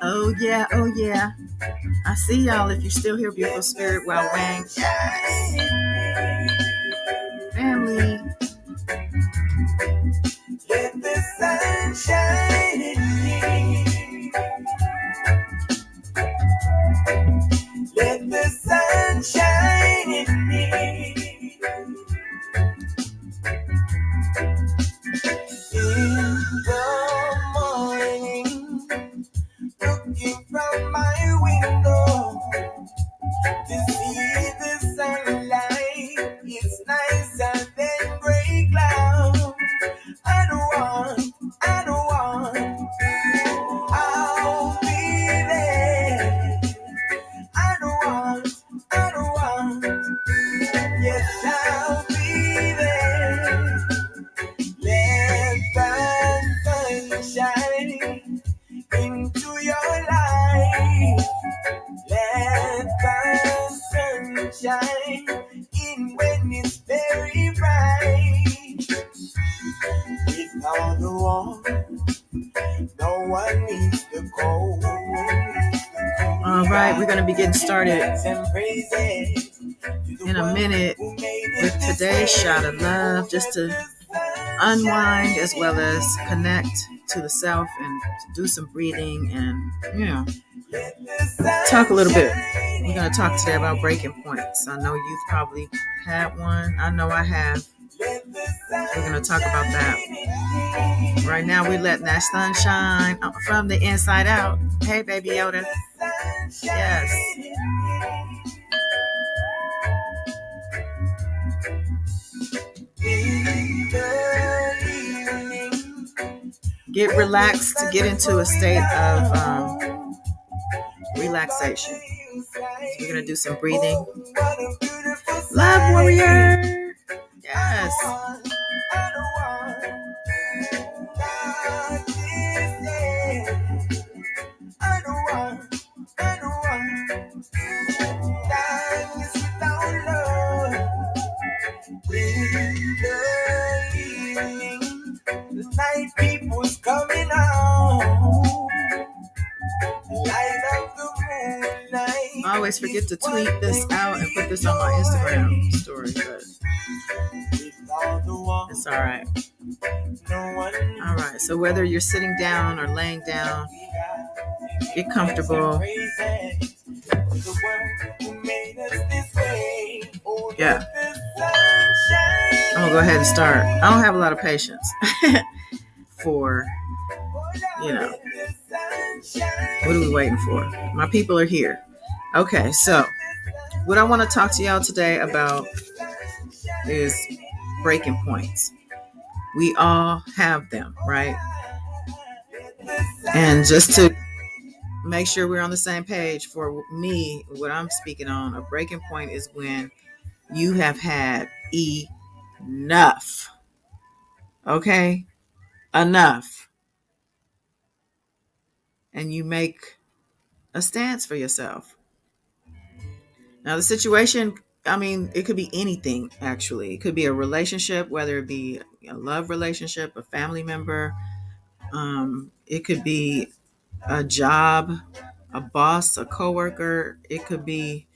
Oh yeah, oh yeah. I see y'all if you're still here, beautiful spirit, well Wang. Family. Let the sun shine in me. Let the sun shine in me. In the morning, looking from my window to see the sunlight. It's nicer than gray clouds. I don't want, I'll be there. I don't want, yes, I'll be there. Let the sun shine into your life. Let the sun shine in when it's very bright. Without the warmth, no one needs the cold. All right, we're going to be getting started in a minute with today's shot of love, just to unwind as well as connect to the self and do some breathing and, talk a little bit. We're going to talk today about breaking points. I know you've probably had one. I know I have. We're going to talk about that. Right now, we're letting that sun shine from the inside out. Hey, baby Yoda. Yes. Get relaxed to get into a state of relaxation. So we're going to do some breathing. Love warrior. Yes. Night people's coming out. Light of the moonlight. I always forget to tweet this out and put this on my Instagram story, but it's all right. All right. So whether you're sitting down or laying down, get comfortable. Yeah. I'm gonna go ahead and start. I don't have a lot of patience for, what are we waiting for? My people are here. Okay, so what I want to talk to y'all today about is breaking points. We all have them, right? And just to make sure we're on the same page, for me, what I'm speaking on, a breaking point is when you have had enough. Okay? Enough. And you make a stance for yourself. Now, the situation, it could be anything, actually. It could be a relationship, whether it be a love relationship, a family member. It could be a job, a boss, a coworker. It could be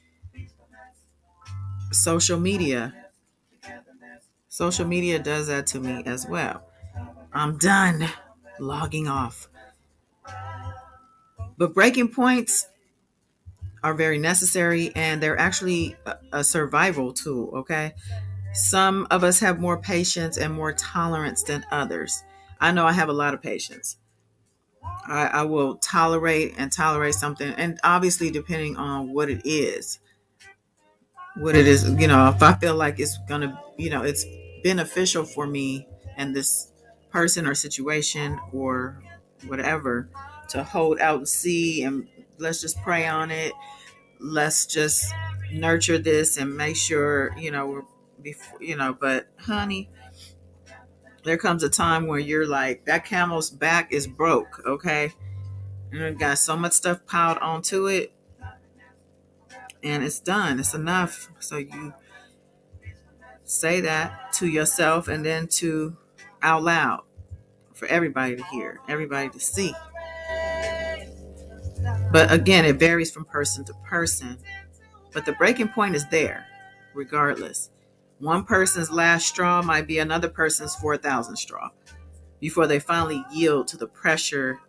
social media. Social media does that to me as well. I'm done logging off. But breaking points are very necessary, and they're actually a survival tool, okay? Some of us have more patience and more tolerance than others. I know I have a lot of patience. I will tolerate something, and obviously depending on what it is, if I feel like it's gonna, it's beneficial for me and this person or situation or whatever, to hold out and see, and let's just pray on it. Let's just nurture this and make sure, we're before, but honey, there comes a time where you're like, that camel's back is broke, okay? And it got so much stuff piled onto it, and it's done. It's enough. So you say that to yourself and then to out loud for everybody to hear, everybody to see. But again, it varies from person to person. But the breaking point is there, regardless. One person's last straw might be another person's 4,000 straw before they finally yield to the pressure,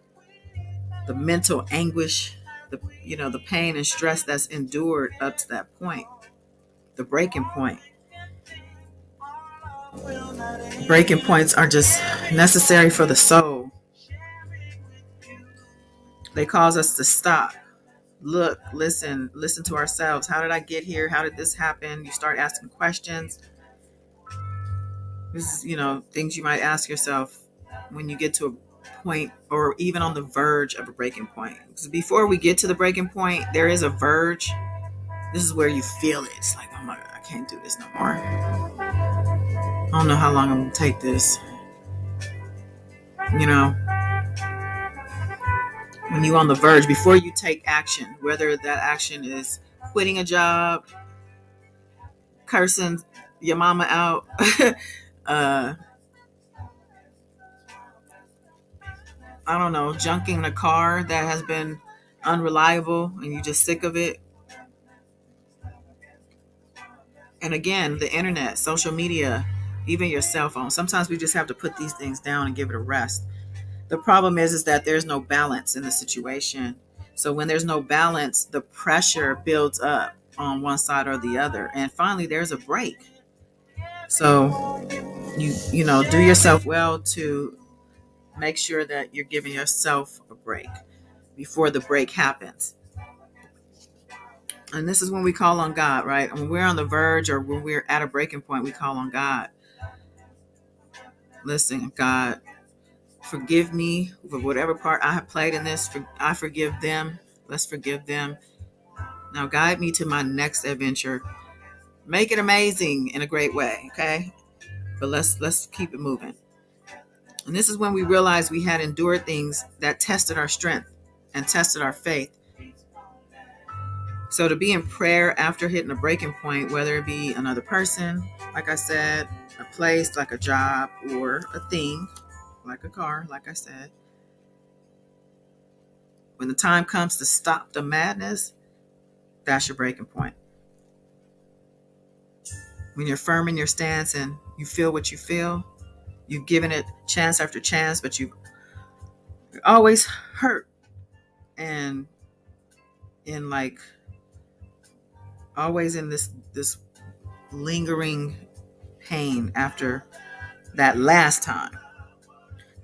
the mental anguish, the pain and stress that's endured up to that point, the breaking point. Breaking points are just necessary for the soul. They cause us to stop, look, listen to ourselves. How did I get here? How did this happen? You start asking questions. This is, things you might ask yourself when you get to a point or even on the verge of a breaking point. Because before we get to the breaking point, there is a verge. This is where you feel it. It's like, oh my God, I can't do this no more. I don't know how long I'm going to take this. When you're on the verge, before you take action, whether that action is quitting a job, cursing your mama out, I don't know, junking a car that has been unreliable and you're just sick of it. And again, the internet, social media, even your cell phone. Sometimes we just have to put these things down and give it a rest. The problem is that there's no balance in the situation. So when there's no balance, the pressure builds up on one side or the other. And finally, there's a break. So you do yourself well to make sure that you're giving yourself a break before the break happens. And this is when we call on God, right? When we're on the verge or when we're at a breaking point, we call on God. Listen, God, forgive me for whatever part I have played in this. I forgive them. Let's forgive them. Now guide me to my next adventure. Make it amazing in a great way, okay? But let's keep it moving. And this is when we realized we had endured things that tested our strength and tested our faith. So to be in prayer after hitting a breaking point, whether it be another person, like I said, a place, like a job, or a thing, like a car, like I said. When the time comes to stop the madness, that's your breaking point. When you're firm in your stance and you feel what you feel, you've given it chance after chance, but you're always hurt and always in this lingering pain after that last time.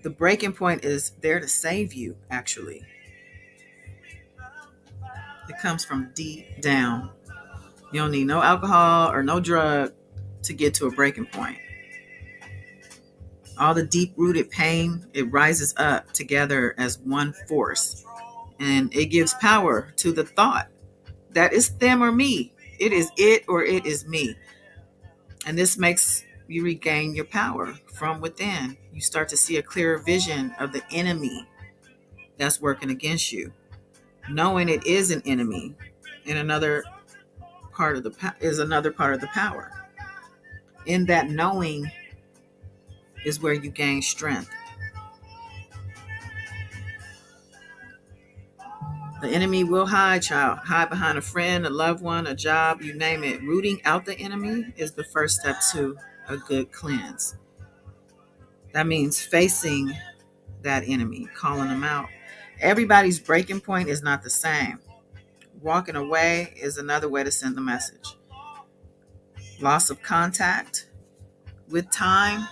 The breaking point is there to save you, actually. It comes from deep down. You don't need no alcohol or no drug to get to a breaking point. All the deep-rooted pain, it rises up together as one force. And it gives power to the thought that it's them or me. It is it or it is me. And this makes you regain your power from within. You start to see a clearer vision of the enemy that's working against you. Knowing it is an enemy in another part of the power. In that knowing is where you gain strength. The enemy will hide, child. Hide behind a friend, a loved one, a job, you name it. Rooting out the enemy is the first step to a good cleanse. That means facing that enemy, calling them out. Everybody's breaking point is not the same. Walking away is another way to send the message. Loss of contact with time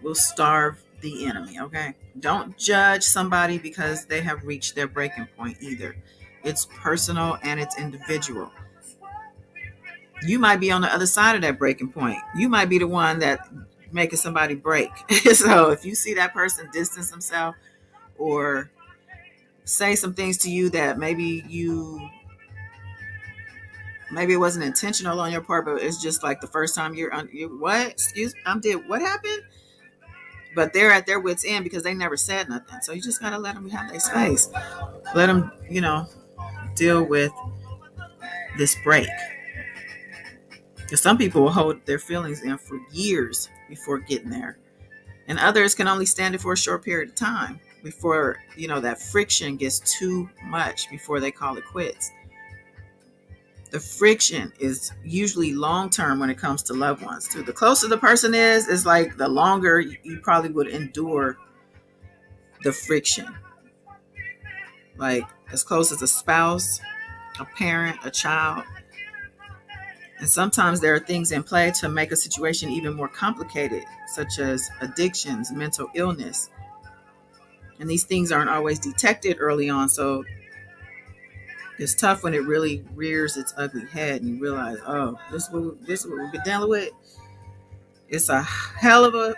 will starve the enemy, okay? Don't judge somebody because they have reached their breaking point either. It's personal and it's individual. You might be on the other side of that breaking point. You might be the one that making somebody break. So if you see that person distance themselves or say some things to you that maybe it wasn't intentional on your part, but it's just like the first time what happened? But they're at their wits' end because they never said nothing. So you just got to let them have their space. Let them, deal with this break. Because some people will hold their feelings in for years before getting there. And others can only stand it for a short period of time before, that friction gets too much before they call it quits. The friction is usually long term when it comes to loved ones too. The closer the person is like the longer you probably would endure the friction. Like as close as a spouse, a parent, a child. And sometimes there are things in play to make a situation even more complicated, such as addictions, mental illness. And these things aren't always detected early on, so it's tough when it really rears its ugly head and you realize, oh, this is what we've been dealing with. It's a hell of a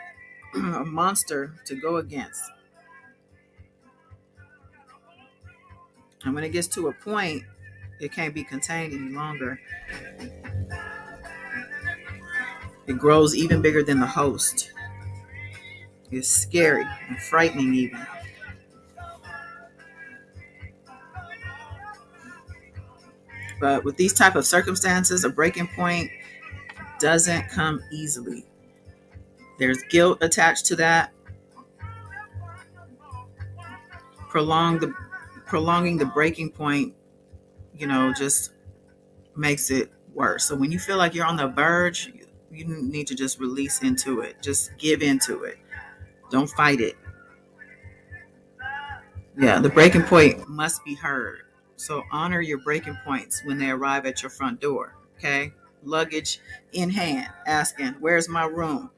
monster to go against. And when it gets to a point, it can't be contained any longer. It grows even bigger than the host. It's scary and frightening even. But with these type of circumstances, a breaking point doesn't come easily. There's guilt attached to that. Prolonging the breaking point, just makes it worse. So when you feel like you're on the verge, you need to just release into it. Just give into it. Don't fight it. Yeah, the breaking point must be heard. So honor your breaking points when they arrive at your front door. Okay? Luggage in hand, asking, where's my room?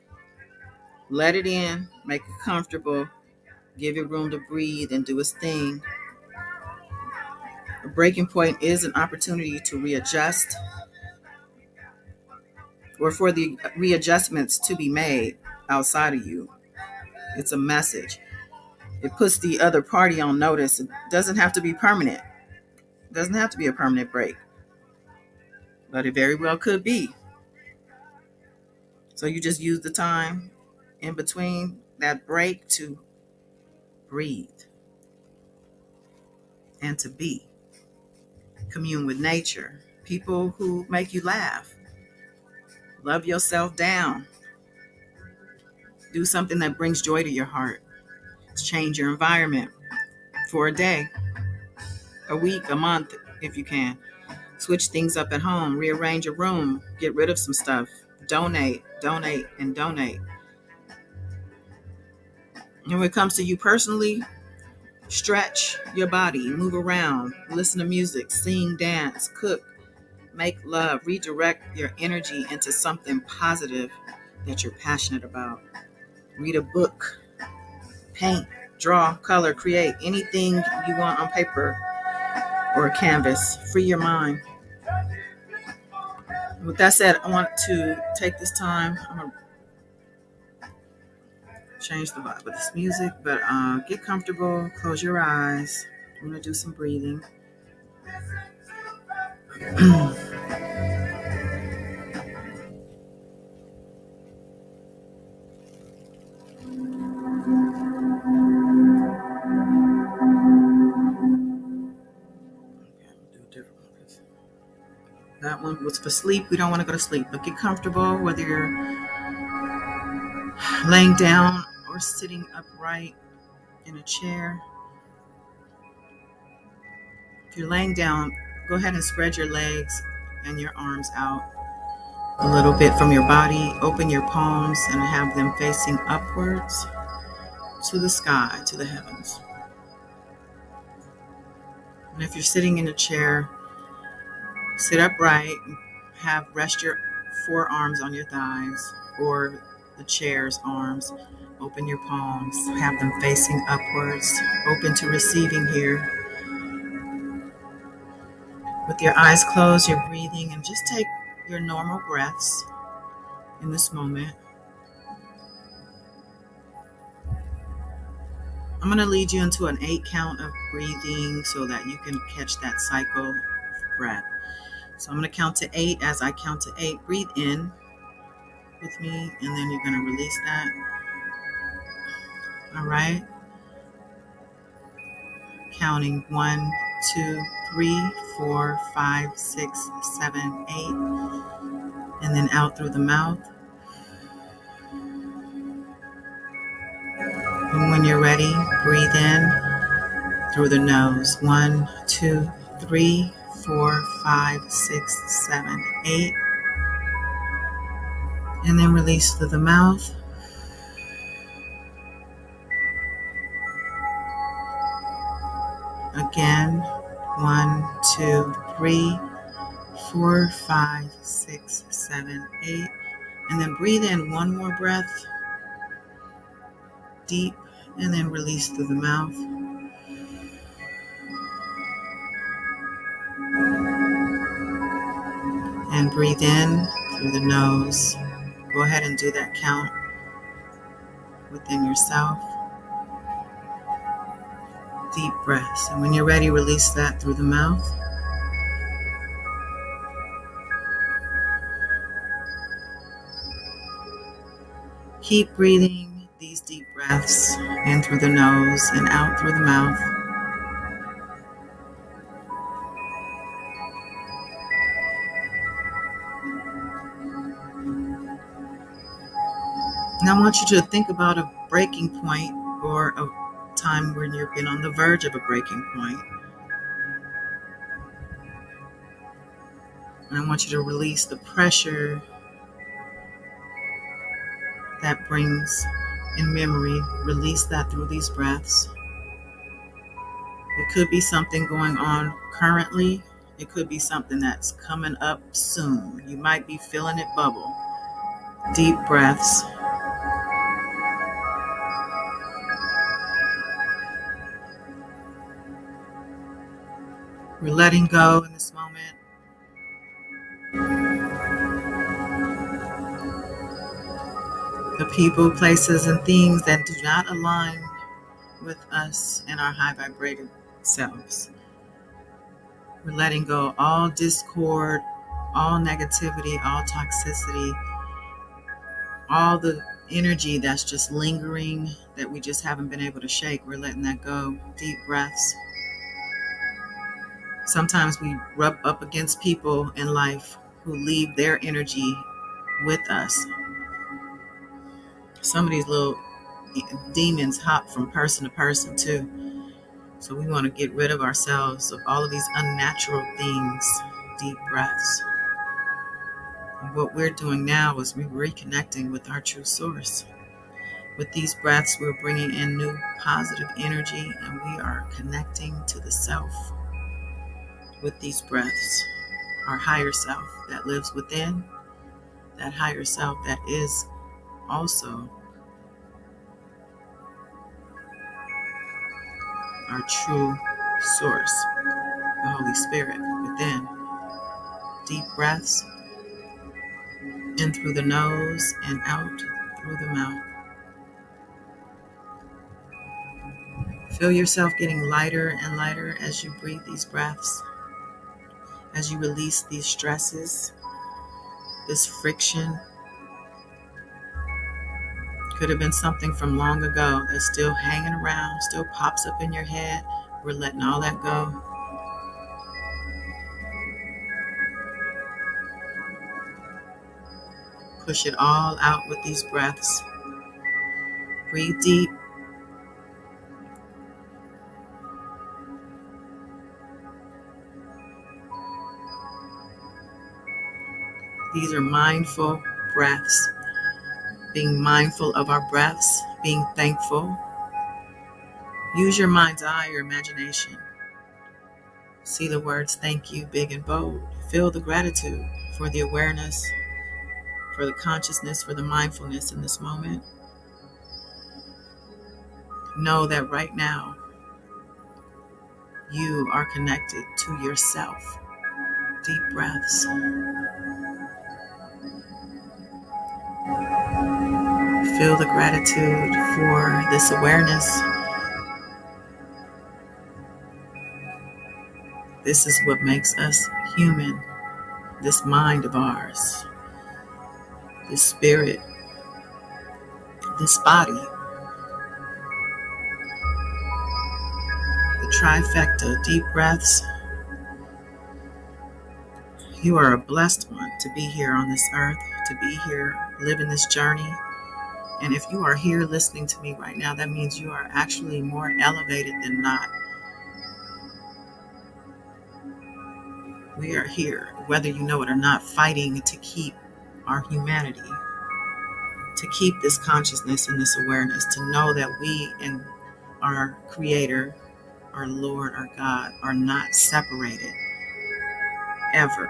Let it in, make it comfortable, give it room to breathe and do its thing. A breaking point is an opportunity to readjust or for the readjustments to be made outside of you. It's a message. It puts the other party on notice. It doesn't have to be permanent. It doesn't have to be a permanent break, but it very well could be. So you just use the time in between that break to breathe and to be. Commune with nature, people who make you laugh. Love yourself down. Do something that brings joy to your heart. Change your environment for a day, a week, a month, if you can. Switch things up at home. Rearrange your room. Get rid of some stuff. Donate, and donate. And when it comes to you personally, stretch your body, move around, listen to music, sing, dance, cook, make love, redirect your energy into something positive that you're passionate about. Read a book, paint, draw, color, create anything you want on paper or a canvas. Free your mind. With that said, I want to take this time. I'm going to change the vibe with this music, but get comfortable, close your eyes. I'm going to do some breathing. That one was for sleep. We don't want to go to sleep, but get comfortable, whether you're laying down or sitting upright in a chair. If you're laying down, go ahead and spread your legs and your arms out a little bit from your body. Open your palms and have them facing upwards to the sky, to the heavens. And if you're sitting in a chair, sit upright, rest your forearms on your thighs or the chair's arms. Open your palms, have them facing upwards, open to receiving here. With your eyes closed, you're breathing and just take your normal breaths in this moment. I'm going to lead you into an 8 count of breathing so that you can catch that cycle of breath. So I'm going to count to 8. As I count to 8, breathe in with me, and then you're going to release that. All right. Counting 1, 2, 3, 4, 5, 6, 7, 8. And then out through the mouth. when you're ready, breathe in through the nose. 1, 2, 3, 4, 5, 6, 7, 8. And then release through the mouth. Again, 1, 2, 3, 4, 5, 6, 7, 8. And then breathe in one more breath, deep, and then release through the mouth. And breathe in through the nose. Go ahead and do that count within yourself. Deep breaths. And when you're ready, release that through the mouth. Keep breathing these deep breaths in through the nose and out through the mouth. And I want you to think about a breaking point or a time when you've been on the verge of a breaking point. And I want you to release the pressure that brings in memory. Release that through these breaths. It could be something going on currently. It could be something that's coming up soon. You might be feeling it bubble. Deep breaths. We're letting go in this moment. The people, places, and things that do not align with us and our high vibrated selves. We're letting go all discord, all negativity, all toxicity, all the energy that's just lingering that we just haven't been able to shake. We're letting that go. Deep breaths. Sometimes we rub up against people in life who leave their energy with us. Some of these little demons hop from person to person too. So we want to get rid of ourselves of all of these unnatural things. Deep breaths. And what we're doing now is we're reconnecting with our true source. With these breaths, we're bringing in new positive energy and we are connecting to the self. With these breaths, our higher self that lives within, that higher self that is also our true source, the Holy Spirit within. Deep breaths in through the nose and out through the mouth. Feel yourself getting lighter and lighter as you breathe these breaths, as you release these stresses, this friction. Could have been something from long ago that's still hanging around, still pops up in your head. We're letting all that go. Push it all out with these breaths. Breathe deep. These are mindful breaths. Being mindful of our breaths, being thankful. Use your mind's eye, your imagination. See the words thank you, big and bold. Feel the gratitude for the awareness, for the consciousness, for the mindfulness in this moment. Know that right now, you are connected to yourself. Deep breaths. Feel the gratitude for this awareness. This is what makes us human. This mind of ours, this spirit, this body. The trifecta, deep breaths. You are a blessed one to be here on this earth, to be here living this journey. And if you are here listening to me right now, that means you are actually more elevated than not. We are here, whether you know it or not, fighting to keep our humanity, to keep this consciousness and this awareness, to know that we and our Creator, our Lord, our God are not separated ever.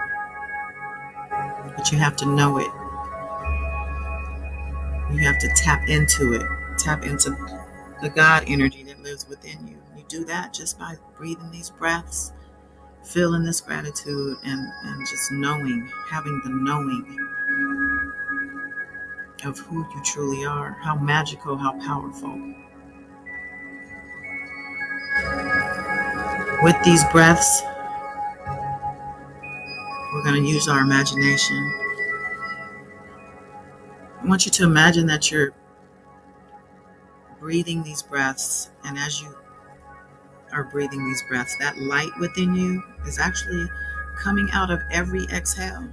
But you have to know it. You have to tap into it, tap into the God energy that lives within you. You do that just by breathing these breaths, feeling this gratitude, and just knowing, having the knowing of who you truly are, how magical, how powerful. With these breaths, we're going to use our imagination. I want you to imagine that you're breathing these breaths, and as you are breathing these breaths, that light within you is actually coming out of every exhale.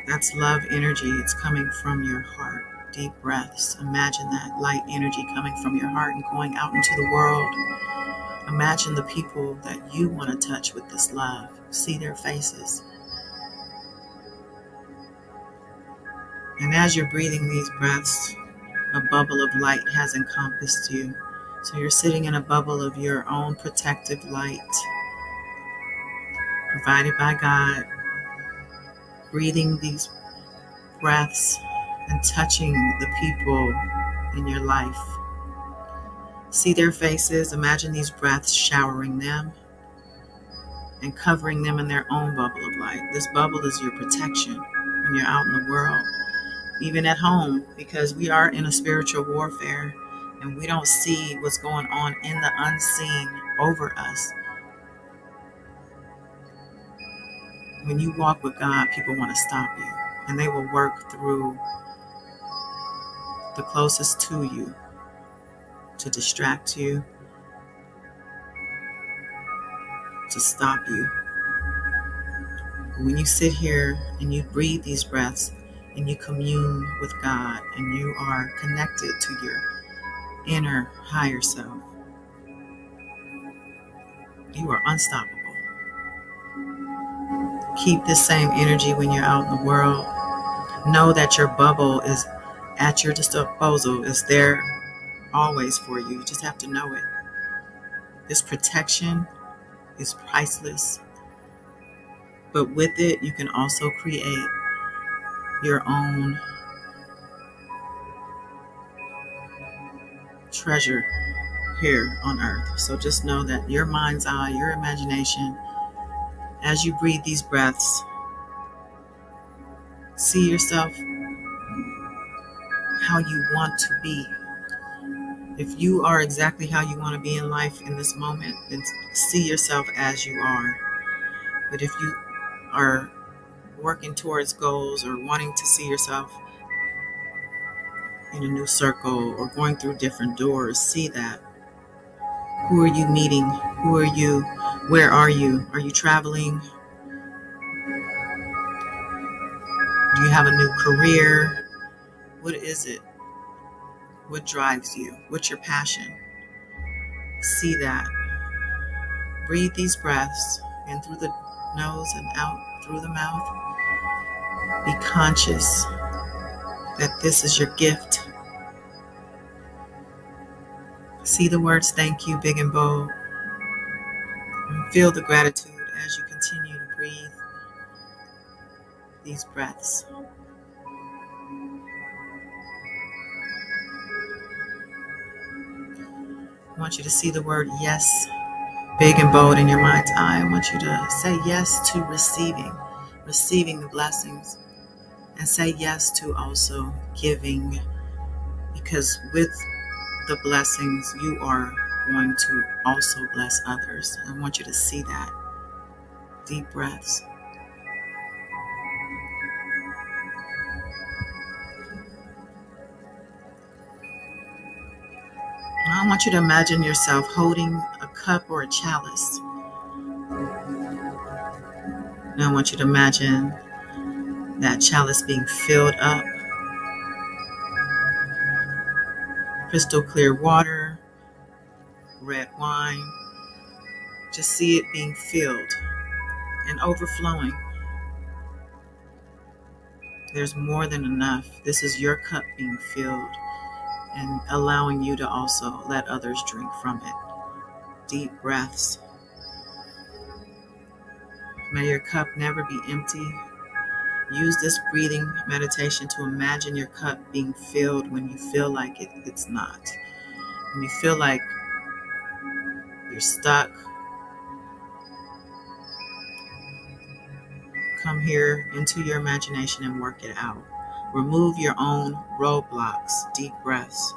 That's love energy. It's coming from your heart. Deep breaths. Imagine that light energy coming from your heart and going out into the world. Imagine the people that you want to touch with this love. See their faces. And as you're breathing these breaths, a bubble of light has encompassed you. So you're sitting in a bubble of your own protective light, provided by God, breathing these breaths and touching the people in your life. See their faces. Imagine these breaths showering them and covering them in their own bubble of light. This bubble is your protection when you're out in the world, even at home, because we are in a spiritual warfare and we don't see what's going on in the unseen over us. When you walk with God, people want to stop you, and they will work through the closest to you to distract you, to stop you. When you sit here and you breathe these breaths and you commune with God and you are connected to your inner higher self, you are unstoppable. Keep this same energy when you're out in the world. Know that your bubble is at your disposal, is there always for you. You just have to know it. This protection is priceless, but with it, you can also create your own treasure here on earth. So just know that your mind's eye, your imagination, as you breathe these breaths, see yourself how you want to be. If you are exactly how you want to be in life in this moment, then see yourself as you are. But if you are working towards goals or wanting to see yourself in a new circle or going through different doors, see that. Who are you meeting? Who are you? Where are you? Are you traveling? Do you have a new career? What is it? What drives you? What's your passion? See that. Breathe these breaths in through the nose and out through the mouth. Be conscious that this is your gift. See the words thank you big and bold. And feel the gratitude as you continue to breathe these breaths. I want you to see the word yes big and bold in your mind's eye. I want you to say yes to receiving the blessings, and say yes to also giving, because with the blessings you are going to also bless others. I want you to see that. Deep breaths. I want you to imagine yourself holding a cup or a chalice. And I want you to imagine that chalice being filled up, crystal clear water, red wine. Just see it being filled and overflowing. There's more than enough. This is your cup being filled and allowing you to also let others drink from it. Deep breaths. May your cup never be empty. Use this breathing meditation to imagine your cup being filled when you feel like it's not. When you feel like you're stuck, come here into your imagination and work it out. Remove your own roadblocks. Deep breaths.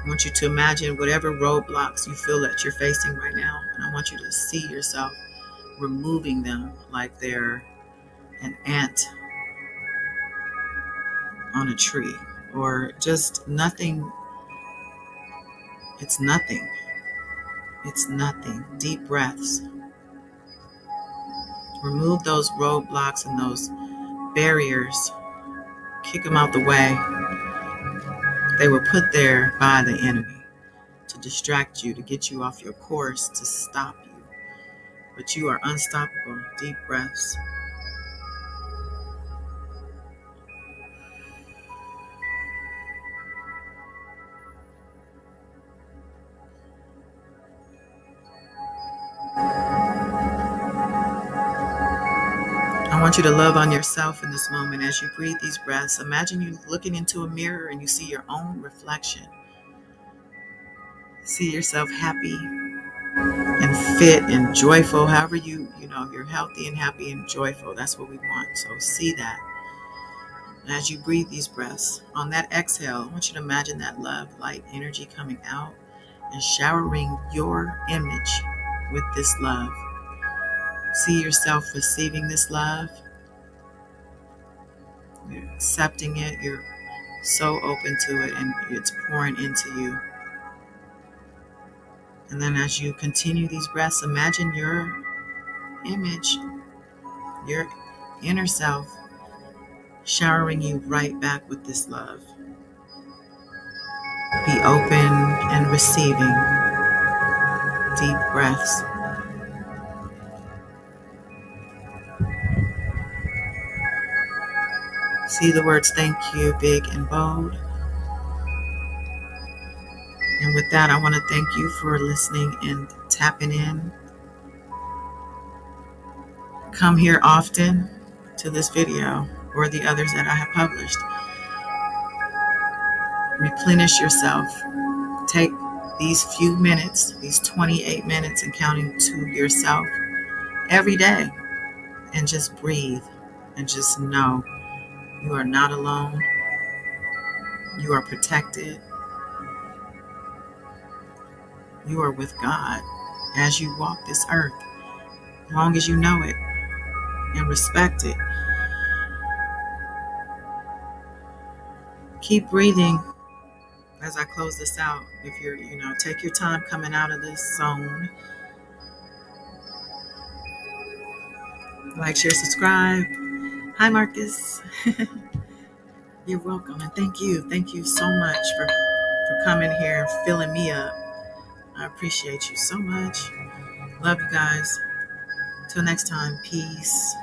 I want you to imagine whatever roadblocks you feel that you're facing right now, and I want you to see yourself removing them like they're an ant on a tree, or just nothing. It's nothing. It's nothing. Deep breaths. Remove those roadblocks and those barriers. Kick them out the way. They were put there by the enemy to distract you, to get you off your course, to stop you. But you are unstoppable. Deep breaths. I want you to love on yourself in this moment as you breathe these breaths. Imagine you looking into a mirror and you see your own reflection. See yourself happy and fit and joyful. However you're healthy and happy and joyful. That's what we want. So see that. And as you breathe these breaths, on that exhale, I want you to imagine that love, light, energy coming out and showering your image with this love. See yourself receiving this love. You're accepting it. You're so open to it, and it's pouring into you. And then as you continue these breaths, imagine your image, your inner self, showering you right back with this love. Be open and receiving. Deep breaths. See the words thank you big and bold. And with that, I want to thank you for listening and tapping in. Come here often to this video or the others that I have published. Replenish yourself. Take these few minutes, these 28 minutes and counting to yourself every day, and just breathe and just know you are not alone. You are protected. You are with God as you walk this earth, as long as you know it and respect it. Keep breathing as I close this out. If you're, take your time coming out of this zone. Like, share, subscribe. Hi, Marcus. You're welcome, and thank you. Thank you so much for coming here and filling me up. I appreciate you so much. Love you guys. Till next time, peace.